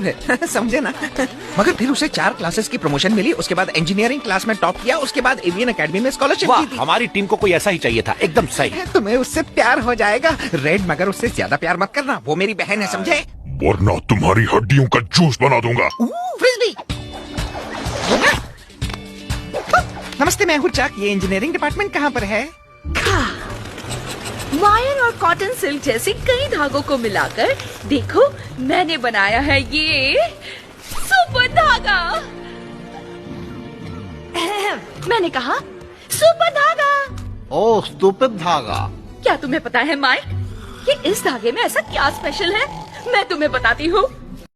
अजीब है समझे ना। मगर फिर उसे 4 क्लासेस की प्रमोशन मिली, उसके बाद इंजीनियरिंग क्लास में टॉप किया, उसके बाद एवियन एकेडमी में स्कॉलरशिप वाह, की थी। हमारी टीम को कोई ऐसा ही चाहिए था, एकदम सही। तुम्हें उससे प्यार हो जाएगा रेड, मगर उससे ज्यादा प्यार मत करना, वो मेरी बहन है समझे। वरना तुम्हारी हड्डियों का जूस बना दूंगा। फ्रिस्बी। नमस्ते, मैं हूँ चक। ये इंजीनियरिंग डिपार्टमेंट कहाँ पर है? वायर और कॉटन सिल्क जैसे कई धागों को मिलाकर देखो मैंने बनाया है ये सुपर धागा। मैंने कहा सुपर धागा। ओह स्टूपिड धागा। क्या तुम्हें पता है माइक कि इस धागे में ऐसा क्या स्पेशल है? मैं तुम्हें बताती हूँ।